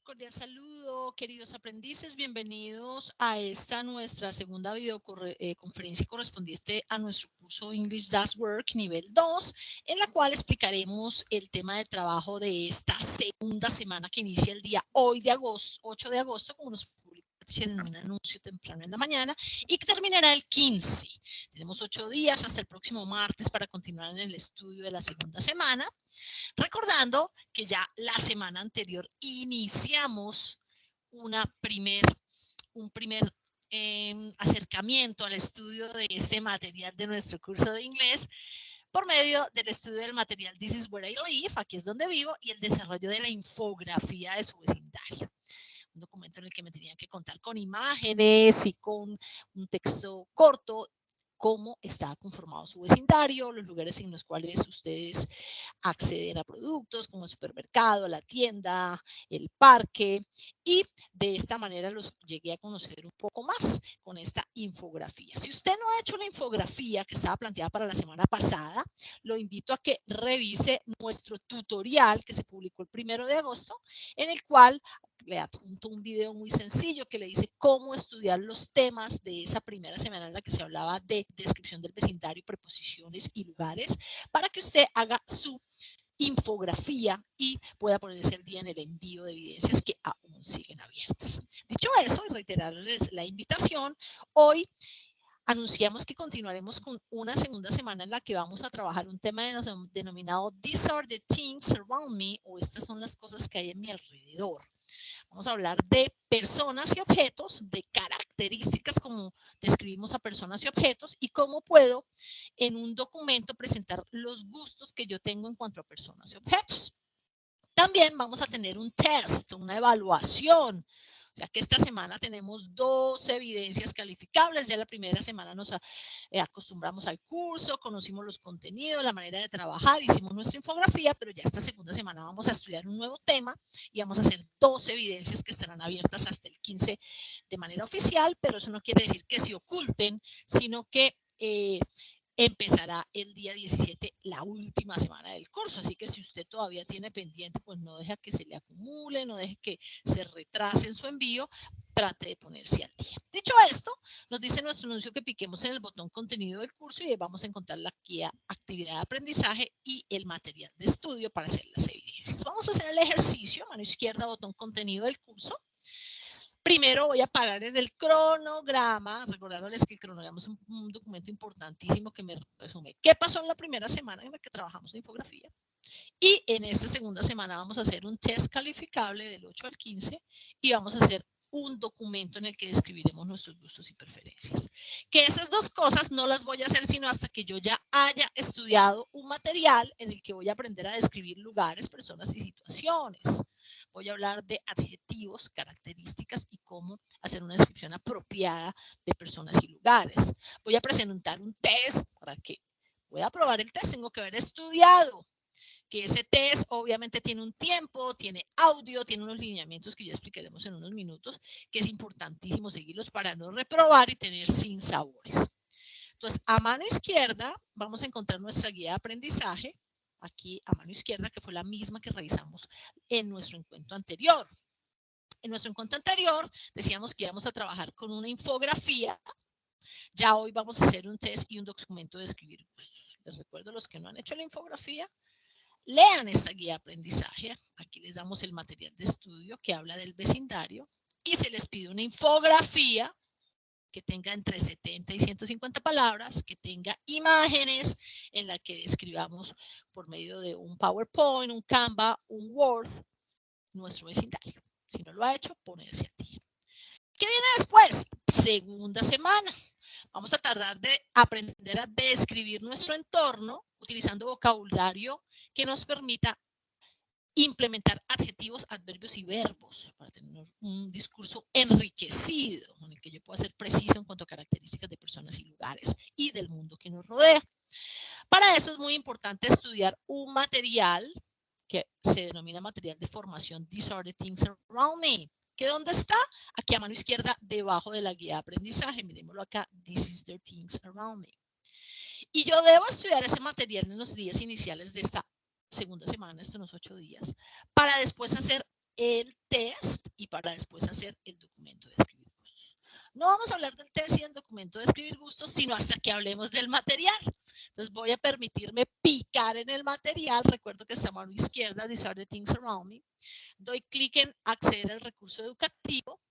Cordial saludo, queridos aprendices. Bienvenidos a esta nuestra segunda videoconferencia correspondiente a nuestro curso English Does Work nivel 2, en la cual explicaremos el tema de trabajo de esta segunda semana que inicia el día hoy de agosto, 8 de agosto, como nos publicamos en un anuncio temprano en la mañana, y que terminará el 15. Tenemos 8 días hasta el próximo martes para continuar en el estudio de la segunda semana. Recordando que ya la semana anterior iniciamos un primer acercamiento al estudio de este material de nuestro curso de inglés por medio del estudio del material This is where I live, aquí es donde vivo, y el desarrollo de la infografía de su vecindario. Un documento en el que me tenían que contar con imágenes y con un texto corto cómo está conformado su vecindario, los lugares en los cuales ustedes acceden a productos como el supermercado, la tienda, el parque, y de esta manera los llegué a conocer un poco más con esta infografía. Si usted no ha hecho la infografía que estaba planteada para la semana pasada, lo invito a que revise nuestro tutorial que se publicó el 1 de agosto, en el cual le adjunto un video muy sencillo que le dice cómo estudiar los temas de esa primera semana en la que se hablaba de descripción del vecindario, preposiciones y lugares, para que usted haga su infografía y pueda ponerse al día en el envío de evidencias que aún siguen abiertas. Dicho eso, y reiterarles la invitación, hoy anunciamos que continuaremos con una segunda semana en la que vamos a trabajar un tema denominado These are the things around me, o estas son las cosas que hay en mi alrededor. Vamos a hablar de personas y objetos, de características como describimos a personas y objetos y cómo puedo en un documento presentar los gustos que yo tengo en cuanto a personas y objetos. También vamos a tener un test, una evaluación, ya que esta semana tenemos 2 evidencias calificables. Ya la primera semana nos acostumbramos al curso, conocimos los contenidos, la manera de trabajar, hicimos nuestra infografía, pero ya esta segunda semana vamos a estudiar un nuevo tema y vamos a hacer 2 evidencias que estarán abiertas hasta el 15 de manera oficial, pero eso no quiere decir que se oculten, sino que empezará el día 17, la última semana del curso. Así que si usted todavía tiene pendiente, pues no deje que se le acumule, no deje que se retrase en su envío, trate de ponerse al día. Dicho esto, nos dice nuestro anuncio que piquemos en el botón contenido del curso y ahí vamos a encontrar la guía actividad de aprendizaje y el material de estudio para hacer las evidencias. Vamos a hacer el ejercicio, mano izquierda, botón contenido del curso. Primero voy a parar en el cronograma, recordándoles que el cronograma es un documento importantísimo que me resume qué pasó en la primera semana en la que trabajamos en infografía. Y en esta segunda semana vamos a hacer un test calificable del 8 al 15 y vamos a hacer un documento en el que describiremos nuestros gustos y preferencias. Que esas 2 cosas no las voy a hacer sino hasta que yo ya haya estudiado un material en el que voy a aprender a describir lugares, personas y situaciones. Voy a hablar de adjetivos, características y cómo hacer una descripción apropiada de personas y lugares. Voy a presentar un test para que pueda aprobar el test. Tengo que haber estudiado. Que ese test obviamente tiene un tiempo, tiene audio, tiene unos lineamientos que ya explicaremos en unos minutos, que es importantísimo seguirlos para no reprobar y tener sinsabores. Entonces, a mano izquierda vamos a encontrar nuestra guía de aprendizaje, aquí a mano izquierda, que fue la misma que revisamos en nuestro encuentro anterior. En nuestro encuentro anterior decíamos que íbamos a trabajar con una infografía. Ya hoy vamos a hacer un test y un documento de escribir gustos. Les recuerdo a los que no han hecho la infografía, lean esta guía de aprendizaje. Aquí les damos el material de estudio que habla del vecindario y se les pide una infografía que tenga entre 70 y 150 palabras, que tenga imágenes en la que describamos por medio de un PowerPoint, un Canva, un Word, nuestro vecindario. Si no lo ha hecho, ponerse al día. ¿Qué viene después? Segunda semana. Vamos a tratar de aprender a describir nuestro entorno utilizando vocabulario que nos permita implementar adjetivos, adverbios y verbos para tener un discurso enriquecido en el que yo pueda ser preciso en cuanto a características de personas y lugares y del mundo que nos rodea. Para eso es muy importante estudiar un material que se denomina material de formación These are the things around me. ¿Que dónde está? Aquí a mano izquierda, debajo de la guía de aprendizaje. Miremoslo acá, This is the things around me. Y yo debo estudiar ese material en los días iniciales de esta segunda semana, estos 8 días, para después hacer el test y para después hacer el documento de escribir gustos. No vamos a hablar del test y el documento de escribir gustos, sino hasta que hablemos del material. Entonces voy a permitirme picar en el material. Recuerdo que está a mano izquierda, These are the things around me. Doy clic en acceder al recurso educativo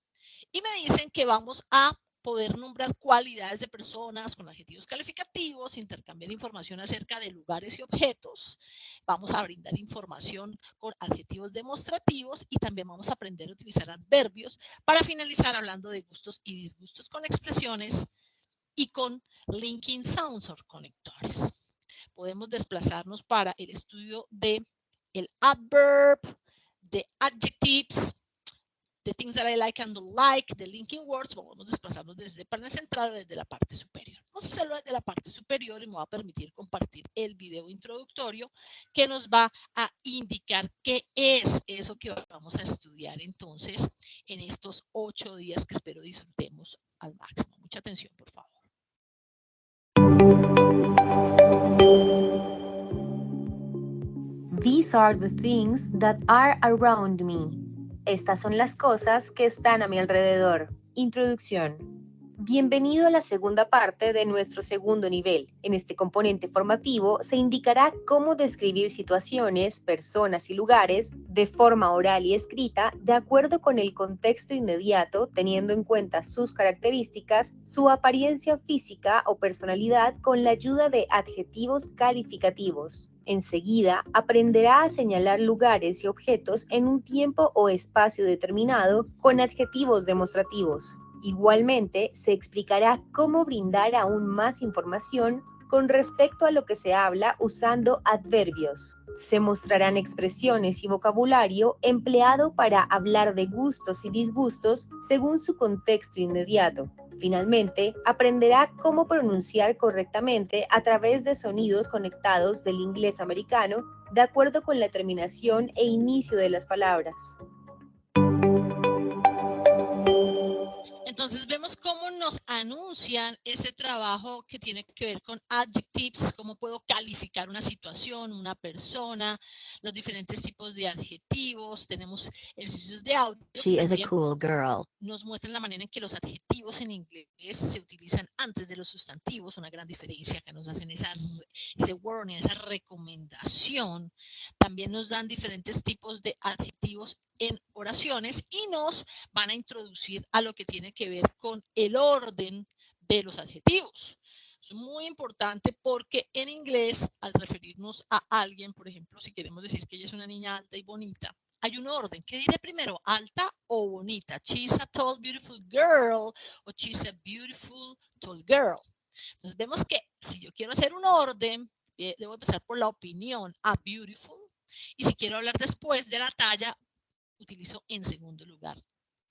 y me dicen que vamos a poder nombrar cualidades de personas con adjetivos calificativos, intercambiar información acerca de lugares y objetos, vamos a brindar información con adjetivos demostrativos y también vamos a aprender a utilizar adverbios para finalizar hablando de gustos y disgustos con expresiones y con linking sounds o conectores. Podemos desplazarnos para el estudio de el adverb, de adjectives, the things that I like and don't like, the linking words. Vamos a desplazarnos desde el panel central o desde la parte superior. Vamos a hacerlo desde la parte superior y me va a permitir compartir el video introductorio que nos va a indicar qué es eso que vamos a estudiar entonces en estos 8 días que espero disfrutemos al máximo. Mucha atención, por favor. These are the things that are around me. Estas son las cosas que están a mi alrededor. Introducción. Bienvenido a la segunda parte de nuestro segundo nivel. En este componente formativo se indicará cómo describir situaciones, personas y lugares de forma oral y escrita de acuerdo con el contexto inmediato, teniendo en cuenta sus características, su apariencia física o personalidad con la ayuda de adjetivos calificativos. Enseguida, aprenderá a señalar lugares y objetos en un tiempo o espacio determinado con adjetivos demostrativos. Igualmente, se explicará cómo brindar aún más información con respecto a lo que se habla usando adverbios. Se mostrarán expresiones y vocabulario empleado para hablar de gustos y disgustos según su contexto inmediato. Finalmente, aprenderá cómo pronunciar correctamente a través de sonidos conectados del inglés americano de acuerdo con la terminación e inicio de las palabras. Entonces vemos cómo nos anuncian ese trabajo que tiene que ver con adjectives, cómo puedo calificar una situación, una persona, los diferentes tipos de adjetivos, tenemos ejercicios de audio. She is a cool girl. Nos muestran la manera en que los adjetivos en inglés se utilizan antes de los sustantivos, una gran diferencia que nos hacen ese warning, esa recomendación. También nos dan diferentes tipos de adjetivos en oraciones y nos van a introducir a lo que tiene que ver con el orden de los adjetivos. Es muy importante porque en inglés, al referirnos a alguien, por ejemplo, si queremos decir que ella es una niña alta y bonita, hay un orden. ¿Qué diré primero? ¿Alta o bonita? She's a tall, beautiful girl o she's a beautiful, tall girl. Entonces vemos que si yo quiero hacer un orden, debo empezar por la opinión, a beautiful. Y si quiero hablar después de la talla, utilizo en segundo lugar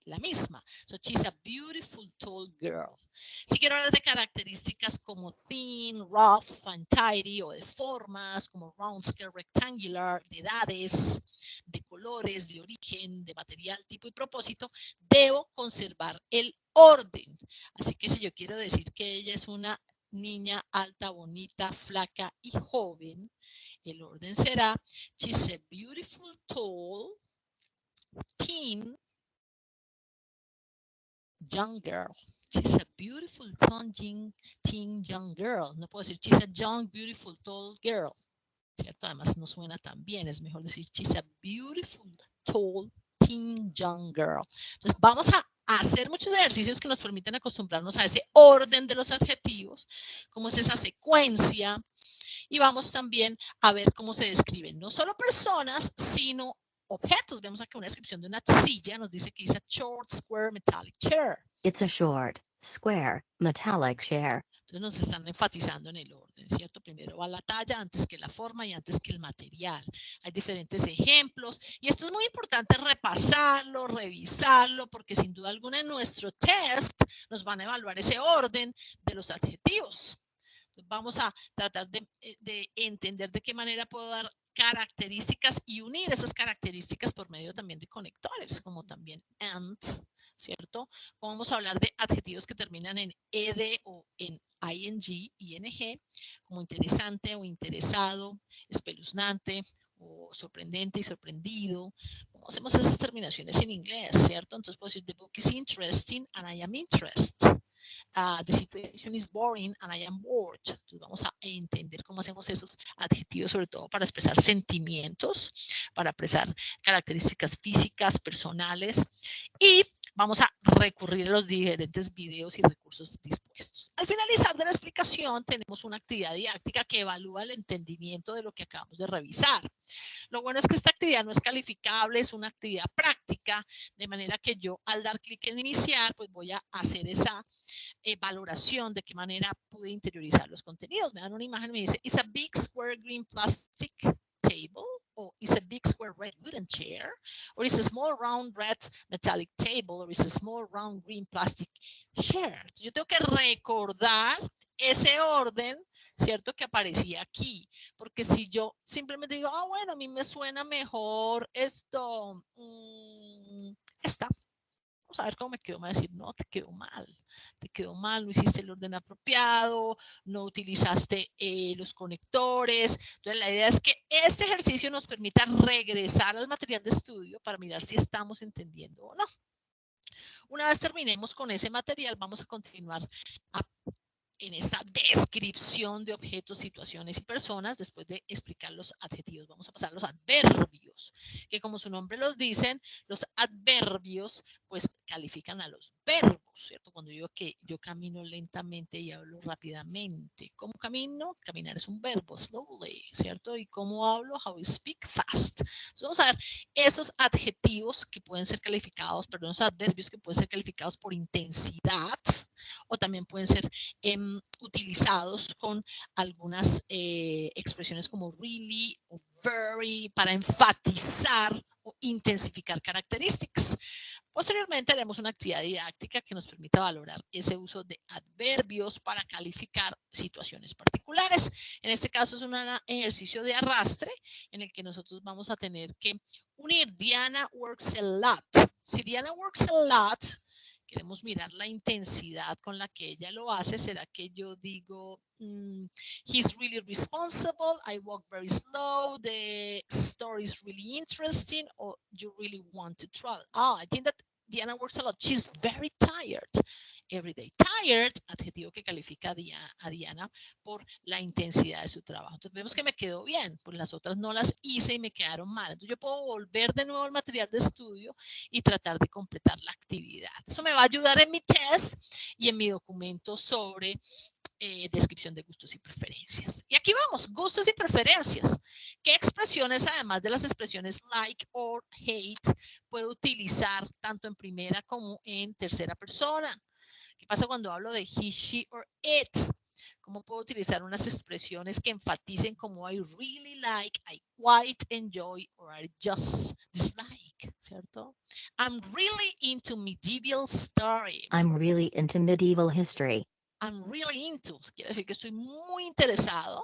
la misma. So she's a beautiful tall girl. Si quiero hablar de características como thin, rough and tidy, o de formas como round, square, rectangular, de edades, de colores, de origen, de material, tipo y propósito, debo conservar el orden. Así que si yo quiero decir que ella es una niña alta, bonita, flaca y joven, el orden será she's a beautiful, tall, thin, young girl. She's a beautiful, teen young girl. No puedo decir she's a young, beautiful, tall girl. ¿Cierto? Además no suena tan bien. Es mejor decir she's a beautiful, tall, teen young girl. Entonces vamos a hacer muchos ejercicios que nos permiten acostumbrarnos a ese orden de los adjetivos, cómo es esa secuencia. Y vamos también a ver cómo se describen no solo personas, sino objetos. Vemos aquí una descripción de una silla, nos dice que dice a short, square, metallic chair. It's a short, square, metallic chair. Entonces nos están enfatizando en el orden, ¿cierto? Primero va la talla antes que la forma y antes que el material. Hay diferentes ejemplos y esto es muy importante repasarlo, revisarlo, porque sin duda alguna en nuestro test nos van a evaluar ese orden de los adjetivos. Vamos a tratar de entender de qué manera puedo dar características y unir esas características por medio también de conectores, como también and, ¿cierto? Vamos a hablar de adjetivos que terminan en ed o en ing, ing, como interesante o interesado, espeluznante o sorprendente y sorprendido, como hacemos esas terminaciones en inglés, ¿cierto? Entonces puedo decir, the book is interesting and I am interested. The situation is boring and I am bored. Entonces vamos a entender cómo hacemos esos adjetivos, sobre todo para expresar sentimientos, para expresar características físicas, personales, y vamos a recurrir a los diferentes videos y recursos dispuestos. Al finalizar de la explicación tenemos una actividad didáctica que evalúa el entendimiento de lo que acabamos de revisar. Lo bueno es que esta actividad no es calificable, es una actividad práctica, de manera que yo al dar clic en iniciar, pues voy a hacer esa valoración de qué manera pude interiorizar los contenidos. Me dan una imagen y me dice, is a big square green plastic table? Or is a big square red wooden chair? Or is a small round red metallic table? Or is a small round green plastic chair? Yo tengo que recordar ese orden, ¿cierto? Que aparecía aquí. Porque si yo simplemente digo, ah, bueno, a mí me suena mejor esto, esta. Vamos a ver cómo me quedó. Me va a decir, no, te quedó mal, no hiciste el orden apropiado, no utilizaste los conectores. Entonces la idea es que este ejercicio nos permita regresar al material de estudio para mirar si estamos entendiendo o no. Una vez terminemos con ese material, vamos a continuar en esta descripción de objetos, situaciones y personas, después de explicar los adjetivos. Vamos a pasar a los adverbios, que como su nombre los dicen, los adverbios pues califican a los verbos, ¿cierto? Cuando digo que yo camino lentamente y hablo rápidamente. ¿Cómo camino? Caminar es un verbo, slowly, ¿cierto? ¿Y cómo hablo? How I speak fast. Entonces vamos a ver esos adjetivos que pueden ser calificados, perdón, esos adverbios que pueden ser calificados por intensidad o también pueden ser utilizados con algunas expresiones como really o very para enfatizar o intensificar características. Posteriormente haremos una actividad didáctica que nos permita valorar ese uso de adverbios para calificar situaciones particulares. En este caso es un ejercicio de arrastre en el que nosotros vamos a tener que unir Diana works a lot. Si Diana works a lot, queremos mirar la intensidad con la que ella lo hace. ¿Será que yo digo, he's really responsible, I walk very slow, the story is really interesting, or you really want to travel? I think that Diana works a lot. She's very tired every day. Tired, adjetivo que califica a Diana por la intensidad de su trabajo. Entonces vemos que me quedó bien, pues las otras no las hice y me quedaron mal. Entonces yo puedo volver de nuevo al material de estudio y tratar de completar la actividad. Eso me va a ayudar en mi test y en mi documento sobre descripción de gustos y preferencias. Y aquí vamos, gustos y preferencias. ¿Qué expresiones, además de las expresiones like or hate, puedo utilizar tanto en primera como en tercera persona? ¿Qué pasa cuando hablo de he, she or it? ¿Cómo puedo utilizar unas expresiones que enfaticen como I really like, I quite enjoy, or I just dislike, ¿cierto? I'm really into medieval story. I'm really into medieval history. I'm really into, quiere decir que estoy muy interesado.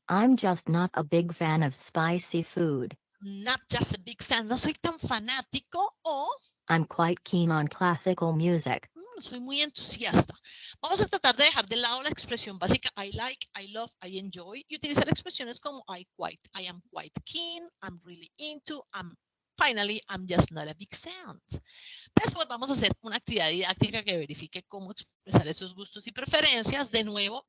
I'm just not a big fan of spicy food. Not just a big fan, no soy tan fanático. O I'm quite keen on classical music. soy muy entusiasta. Vamos a tratar de dejar de lado la expresión básica I like, I love, I enjoy y utilizar expresiones como I quite, I am quite keen, I'm really into, finally, I'm just not a big fan. Después vamos a hacer una actividad didáctica que verifique cómo expresar esos gustos y preferencias. De nuevo,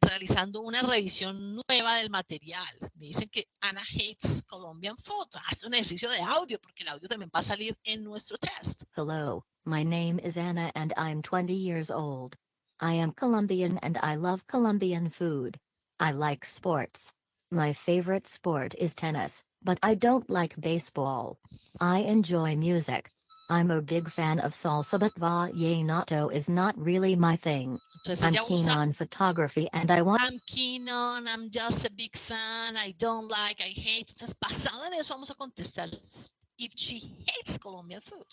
realizando una revisión nueva del material. Me dicen que Ana hates Colombian food. Es un ejercicio de audio porque el audio también va a salir en nuestro test. Hello, my name is Anna and I'm 20 years old. I am Colombian and I love Colombian food. I like sports. My favorite sport is tennis, but I don't like baseball. I enjoy music. I'm a big fan of salsa, but vallenato is not really my thing. Entonces I'm ella keen usa on photography and I want... I'm keen on, I'm just a big fan, I don't like, I hate. Entonces basado en eso vamos a contestar if she hates Colombian food.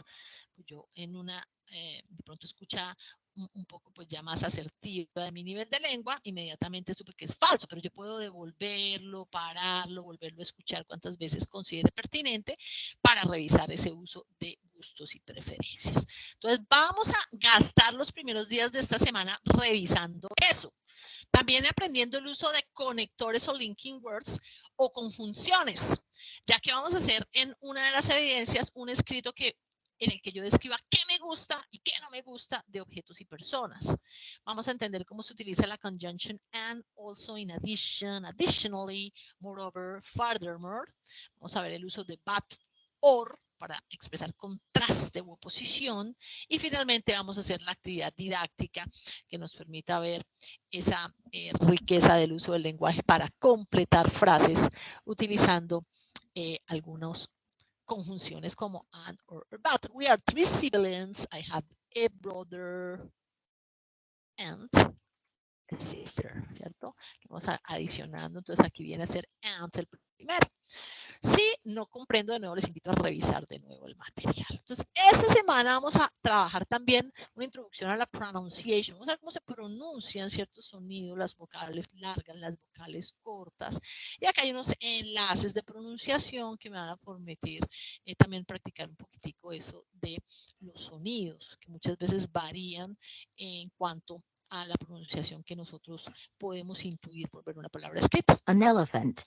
Pues yo en una, de pronto escucha un poco pues ya más asertiva de mi nivel de lengua, inmediatamente supe que es falso, pero yo puedo devolverlo, pararlo, volverlo a escuchar cuantas veces considere pertinente para revisar ese uso de gustos y preferencias. Entonces vamos a gastar los primeros días de esta semana revisando eso. También aprendiendo el uso de conectores o linking words o conjunciones, ya que vamos a hacer en una de las evidencias un escrito en el que yo describa qué me gusta y qué no me gusta de objetos y personas. Vamos a entender cómo se utiliza la conjunction and, also, in addition, additionally, moreover, furthermore. Vamos a ver el uso de but, or, para expresar contraste u oposición. Y finalmente vamos a hacer la actividad didáctica que nos permita ver esa riqueza del uso del lenguaje para completar frases utilizando algunos conjunciones como and or but. We are 3 siblings. I have a brother and a sister, ¿cierto? Vamos adicionando, entonces aquí viene a ser and el primero. Si no comprendo, de nuevo les invito a revisar de nuevo el material. Entonces, esta semana vamos a trabajar también una introducción a la pronunciation. Vamos a ver cómo se pronuncian ciertos sonidos, las vocales largas, las vocales cortas. Y acá hay unos enlaces de pronunciación que me van a permitir también practicar un poquitico eso de los sonidos, que muchas veces varían en cuanto a la pronunciación que nosotros podemos intuir por ver una palabra escrita. An elephant.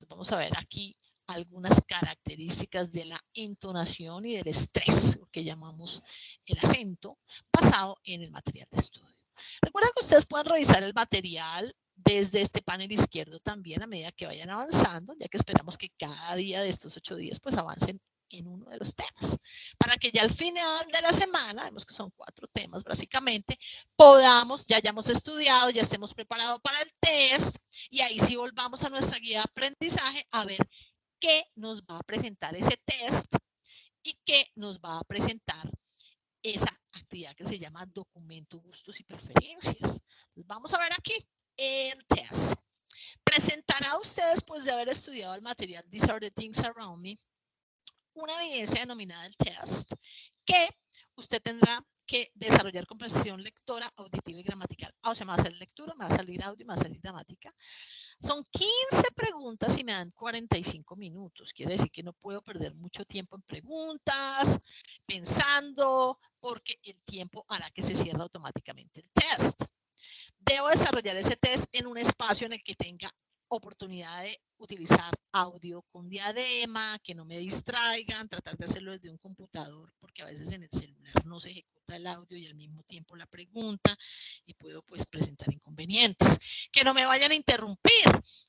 Vamos a ver aquí algunas características de la entonación y del estrés, lo que llamamos el acento, basado en el material de estudio. Recuerden que ustedes pueden revisar el material desde este panel izquierdo también a medida que vayan avanzando, ya que esperamos que cada día de estos 8 días pues avancen en uno de los temas, para que ya al final de la semana, vemos que son 4 temas básicamente, ya hayamos estudiado, ya estemos preparados para el test, y ahí sí volvamos a nuestra guía de aprendizaje a ver qué nos va a presentar ese test y qué nos va a presentar esa actividad que se llama documento, gustos y preferencias. Entonces, vamos a ver aquí el test. Presentará a ustedes, después de haber estudiado el material These are the things around me, una evidencia denominada el test, que usted tendrá que desarrollar comprensión lectora, auditiva y gramatical. O sea, me va a salir lectura, me va a salir audio, me va a salir gramática. Son 15 preguntas y me dan 45 minutos. Quiere decir que no puedo perder mucho tiempo en preguntas, pensando, porque el tiempo hará que se cierre automáticamente el test. Debo desarrollar ese test en un espacio en el que tenga oportunidad de utilizar audio con diadema, que no me distraigan, tratar de hacerlo desde un computador, porque a veces en el celular no se ejecuta el audio y al mismo tiempo la pregunta, y puedo pues presentar inconvenientes. Que no me vayan a interrumpir.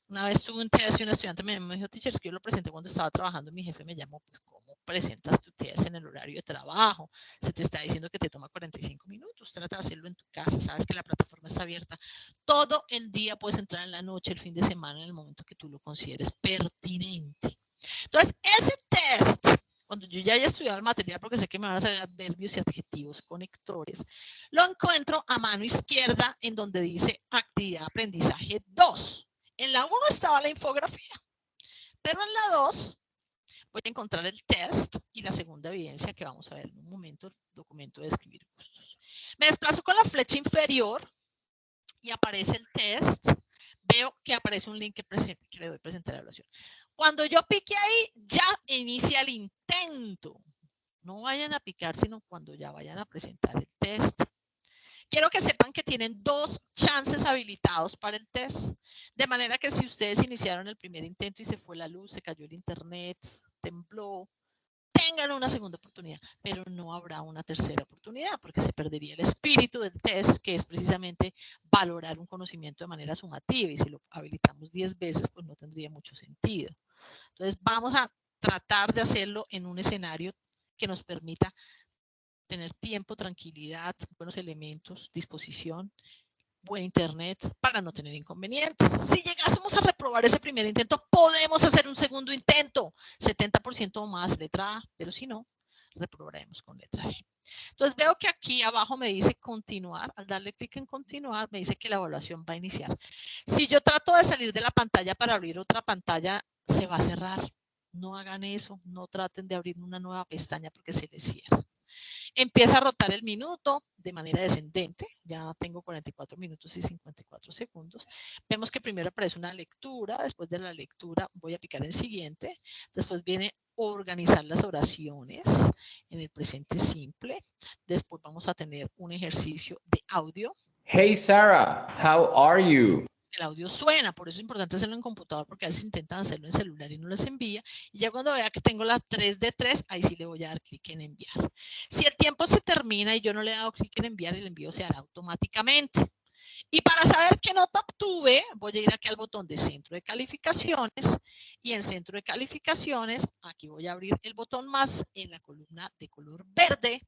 Una vez tuve un test y un estudiante me dijo, teacher, que yo lo presenté cuando estaba trabajando, mi jefe me llamó, pues, ¿cómo presentas tu test en el horario de trabajo? Se te está diciendo que te toma 45 minutos, trata de hacerlo en tu casa, sabes que la plataforma está abierta todo el día, puedes entrar en la noche, el fin de semana, en el momento que tú lo consideres pertinente. Entonces, ese test, cuando yo ya haya estudiado el material, porque sé que me van a salir adverbios y adjetivos conectores, lo encuentro a mano izquierda en donde dice actividad aprendizaje 2. En la 1 estaba la infografía, pero en la 2 voy a encontrar el test y la segunda evidencia que vamos a ver en un momento, el documento de escribir gustos. Me desplazo con la flecha inferior y aparece el test. Veo que aparece un link que le doy presentar evaluación. Cuando yo pique ahí, ya inicia el intento. No vayan a picar, sino cuando ya vayan a presentar el test. Quiero que sepan que tienen 2 chances habilitados para el test. De manera que si ustedes iniciaron el primer intento y se fue la luz, se cayó el internet, tembló, tengan una segunda oportunidad, pero no habrá una tercera oportunidad porque se perdería el espíritu del test, que es precisamente valorar un conocimiento de manera sumativa, y si lo habilitamos 10 veces, pues no tendría mucho sentido. Entonces vamos a tratar de hacerlo en un escenario que nos permita tener tiempo, tranquilidad, buenos elementos, disposición, buen internet, para no tener inconvenientes. Si llegásemos a reprobar ese primer intento, podemos hacer un segundo intento, 70% o más, letra A, pero si no, reprobaremos con letra E. Entonces veo que aquí abajo me dice continuar. Al darle clic en continuar, me dice que la evaluación va a iniciar. Si yo trato de salir de la pantalla para abrir otra pantalla, se va a cerrar. No hagan eso, no traten de abrir una nueva pestaña porque se les cierra. Empieza a rotar el minuto de manera descendente. Ya tengo 44 minutos y 54 segundos. Vemos que primero aparece una lectura. Después de la lectura voy a picar en siguiente. Después viene organizar las oraciones en el presente simple. Después vamos a tener un ejercicio de audio. Hey Sarah, how are you? El audio suena, por eso es importante hacerlo en computador, porque a veces intentan hacerlo en celular y no les envía. Y ya cuando vea que tengo las 3 de 3, ahí sí le voy a dar clic en enviar. Si el tiempo se termina y yo no le he dado clic en enviar, el envío se hará automáticamente. Y para saber qué nota obtuve, voy a ir aquí al botón de centro de calificaciones y en centro de calificaciones, aquí voy a abrir el botón más en la columna de color verde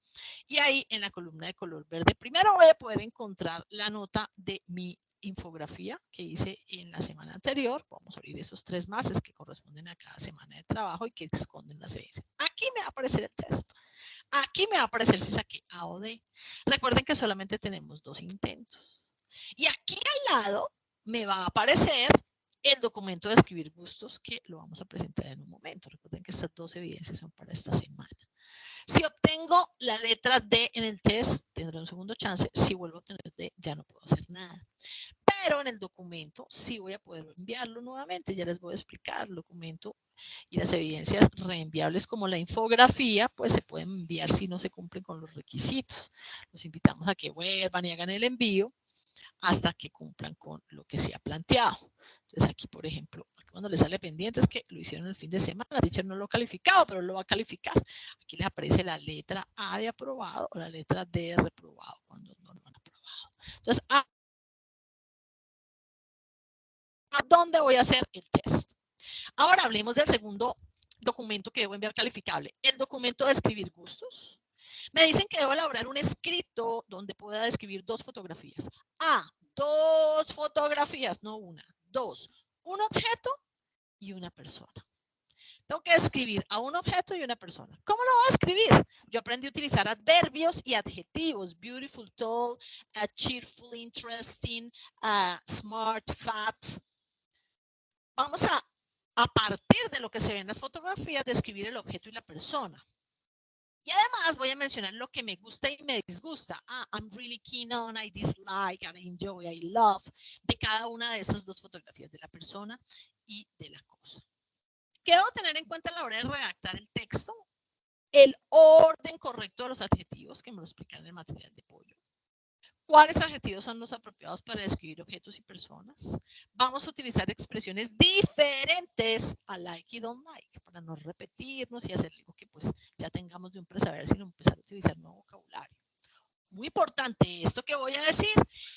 y ahí en la columna de color verde primero voy a poder encontrar la nota de mi infografía que hice en la semana anterior. Vamos a abrir esos 3 máses que corresponden a cada semana de trabajo y que esconden las evidencias. Aquí me va a aparecer el test. Aquí me va a aparecer si saqué A o D. Recuerden que solamente tenemos 2 intentos. Y aquí al lado me va a aparecer el documento de escribir gustos que lo vamos a presentar en un momento. Recuerden que estas 2 evidencias son para esta semana. Si obtengo la letra D en el test, tendré un segundo chance. Si vuelvo a obtener D, ya no puedo hacer nada. Pero en el documento sí voy a poder enviarlo nuevamente. Ya les voy a explicar el documento y las evidencias reenviables como la infografía, pues se pueden enviar si no se cumplen con los requisitos. Los invitamos a que vuelvan y hagan el envío hasta que cumplan con lo que se ha planteado. Entonces aquí, por ejemplo, cuando les sale pendiente es que lo hicieron el fin de semana, la teacher no lo ha calificado, pero lo va a calificar. Aquí les aparece la letra A de aprobado o la letra D de reprobado cuando no lo han aprobado. Entonces, ¿a dónde voy a hacer el test? Ahora hablemos del segundo documento que debo enviar calificable, el documento de escribir gustos. Me dicen que debo elaborar un escrito donde pueda describir 2 fotografías. 2 fotografías, no una, 2. Un objeto y una persona. Tengo que describir a un objeto y una persona. ¿Cómo lo voy a escribir? Yo aprendí a utilizar adverbios y adjetivos. Beautiful, tall, cheerful, interesting, smart, fat. Vamos a partir de lo que se ve en las fotografías, describir el objeto y la persona. Y además voy a mencionar lo que me gusta y me disgusta. I'm really keen on, I dislike, I enjoy, I love, de cada una de esas 2 fotografías, de la persona y de la cosa. ¿Qué debo tener en cuenta a la hora de redactar el texto? El orden correcto de los adjetivos, que me lo explican en el material de apoyo. ¿Cuáles adjetivos son los apropiados para describir objetos y personas? Vamos a utilizar expresiones diferentes a like y don't like para no repetirnos y hacer algo que pues ya tengamos de un presaber, sino empezar a utilizar nuevo vocabulario. Muy importante esto que voy a decir.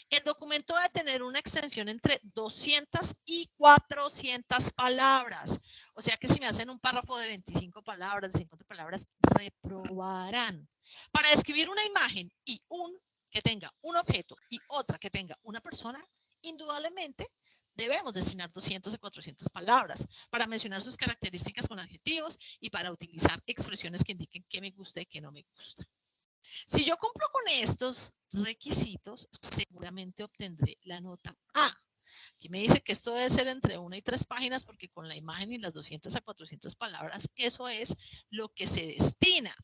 El documento debe tener una extensión entre 200 y 400 palabras. O sea que si me hacen un párrafo de 25 palabras, de 50 palabras, reprobarán. Para describir una imagen y que tenga un objeto y otra que tenga una persona, indudablemente debemos destinar 200 a 400 palabras para mencionar sus características con adjetivos y para utilizar expresiones que indiquen qué me gusta y qué no me gusta. Si yo cumplo con estos requisitos, seguramente obtendré la nota A. Aquí me dice que esto debe ser entre 1 y 3 páginas porque con la imagen y las 200 a 400 palabras, eso es lo que se destina.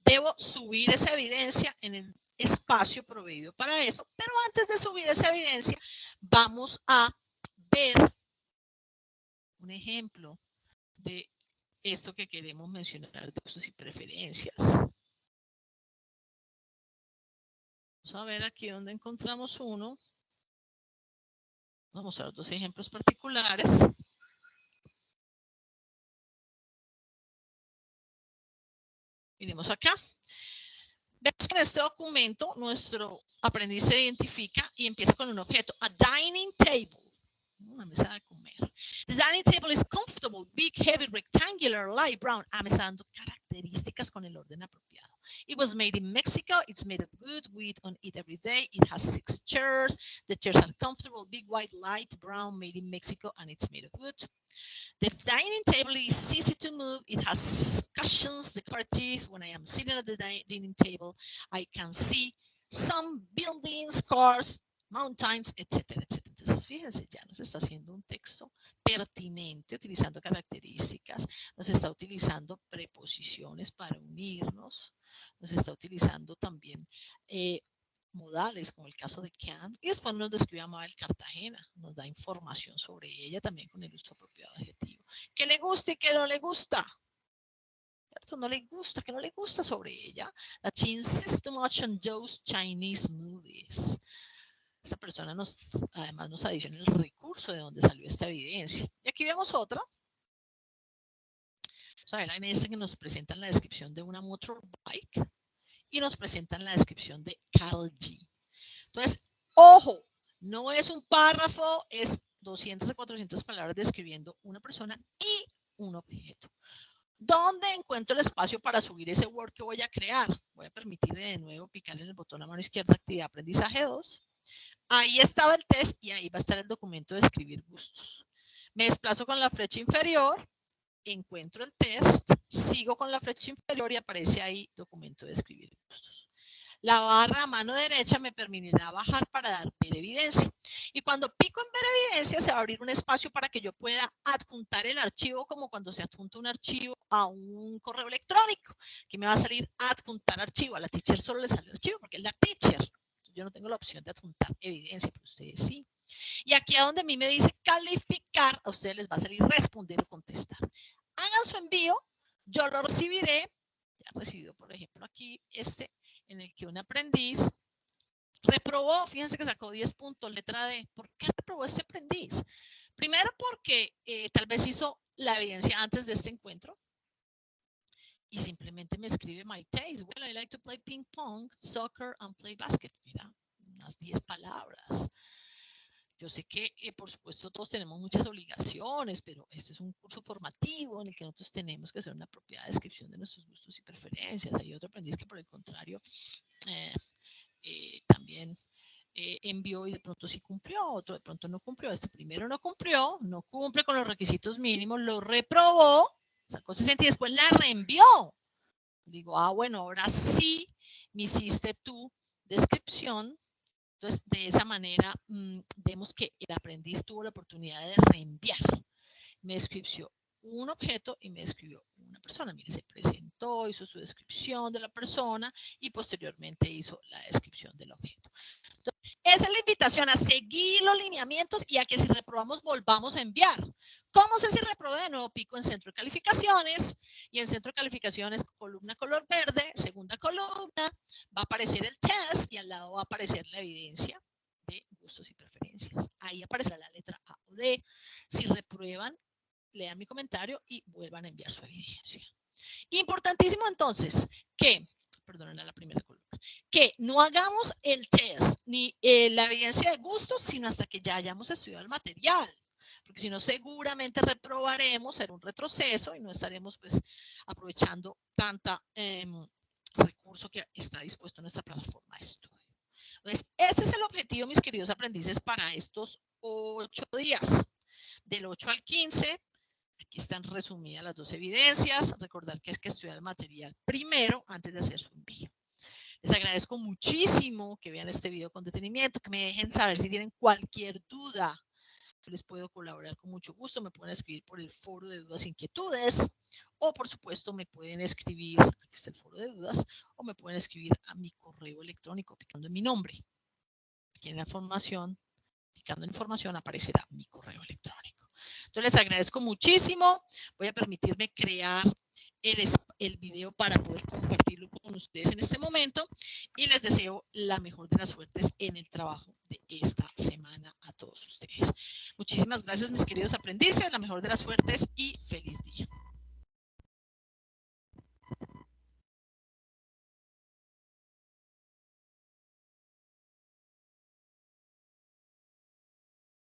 Debo subir esa evidencia en el espacio proveído para eso, pero antes de subir esa evidencia, vamos a ver un ejemplo de esto que queremos mencionar de gustos y preferencias. Vamos a ver aquí donde encontramos uno. Vamos a mostrar 2 ejemplos particulares. Miremos acá. Vemos que en este documento nuestro aprendiz se identifica y empieza con un objeto, a dining table, una mesa de comer. The dining table is comfortable, big, heavy, rectangular, light brown. Me está dando características con el orden apropiado. It was made in Mexico. It's made of wood. We eat on it every day. It has 6 chairs. The chairs are comfortable, big, white, light brown, made in Mexico, and it's made of wood. The dining table is easy to move. It has cushions, decorative. When I am sitting at the dining table, I can see some buildings, cars, mountains, etcétera, etcétera. Entonces, fíjense, ya nos está haciendo un texto pertinente, utilizando características, nos está utilizando preposiciones para unirnos, nos está utilizando también modales, como el caso de can, y después nos describe a Mabel Cartagena, nos da información sobre ella también con el uso apropiado de adjetivo. ¿Qué le gusta y qué no le gusta? gusto, no le gusta, que no le gusta sobre ella. That she insists too much on those Chinese movies. Esta persona además nos adiciona el recurso de donde salió esta evidencia. Y aquí vemos otra. Vamos a ver en esta que nos presentan la descripción de una motorbike y nos presentan la descripción de Carol G. Entonces, ojo, no es un párrafo, es 200 a 400 palabras describiendo una persona y un objeto. ¿Dónde encuentro el espacio para subir ese Word que voy a crear? Voy a permitirle de nuevo picar en el botón a mano izquierda, actividad aprendizaje 2. Ahí estaba el test y ahí va a estar el documento de escribir gustos. Me desplazo con la flecha inferior, encuentro el test, sigo con la flecha inferior y aparece ahí documento de escribir gustos. La barra a mano derecha me permitirá bajar para dar ver evidencia. Y cuando pico en ver evidencia se va a abrir un espacio para que yo pueda adjuntar el archivo como cuando se adjunta un archivo a un correo electrónico. Que me va a salir adjuntar archivo. A la teacher solo le sale archivo porque es la teacher. Yo no tengo la opción de adjuntar evidencia, pero ustedes sí. Y aquí a donde a mí me dice calificar, a ustedes les va a salir responder o contestar. Hagan su envío, yo lo recibiré. Ya recibido, por ejemplo, aquí en el que un aprendiz reprobó, fíjense que sacó 10 puntos, letra D. ¿Por qué reprobó este aprendiz? Primero porque tal vez hizo la evidencia antes de este encuentro y simplemente me escribe my taste. Well, I like to play ping pong, soccer and play basket. Mira, unas 10 palabras. Yo sé que, por supuesto, todos tenemos muchas obligaciones, pero este es un curso formativo en el que nosotros tenemos que hacer una apropiada descripción de nuestros gustos y preferencias. Hay otro aprendiz que, por el contrario, también envió y de pronto sí cumplió, otro de pronto no cumplió. Este primero no cumplió, no cumple con los requisitos mínimos, lo reprobó, sacó 60 y después la reenvió. Digo, bueno, ahora sí me hiciste tu descripción. Entonces, de esa manera, vemos que el aprendiz tuvo la oportunidad de reenviar. Me escribió un objeto y me escribió una persona. Mire, se presentó, hizo su descripción de la persona y posteriormente hizo la descripción del objeto. Entonces, esa es la invitación a seguir los lineamientos y a que si reprobamos volvamos a enviar. ¿Cómo sé si reprobé? De nuevo pico en centro de calificaciones y en centro de calificaciones columna color verde, segunda columna, va a aparecer el test y al lado va a aparecer la evidencia de gustos y preferencias. Ahí aparecerá la letra A o D. Si reprueban, lean mi comentario y vuelvan a enviar su evidencia. Importantísimo entonces que, perdonen a la primera columna, que no hagamos el test ni la evidencia de gustos, sino hasta que ya hayamos estudiado el material. Porque si no, seguramente reprobaremos, será un retroceso y no estaremos pues aprovechando tanta recurso que está dispuesto en nuestra plataforma de estudio. Entonces, este es el objetivo, mis queridos aprendices, para estos 8 días. Del 8 al 15, aquí están resumidas las 2 evidencias. Recordar que es que estudiar el material primero antes de hacer su envío. Les agradezco muchísimo que vean este video con detenimiento, que me dejen saber si tienen cualquier duda. Les puedo colaborar con mucho gusto. Me pueden escribir por el foro de dudas e inquietudes o, por supuesto, me pueden escribir, aquí está el foro de dudas, o me pueden escribir a mi correo electrónico picando en mi nombre. Aquí en la información, picando en información, aparecerá mi correo electrónico. Entonces, les agradezco muchísimo. Voy a permitirme crear el video para poder compartirlo con ustedes en este momento y les deseo la mejor de las suertes en el trabajo de esta semana a todos ustedes. Muchísimas gracias, mis queridos aprendices, la mejor de las suertes y feliz día.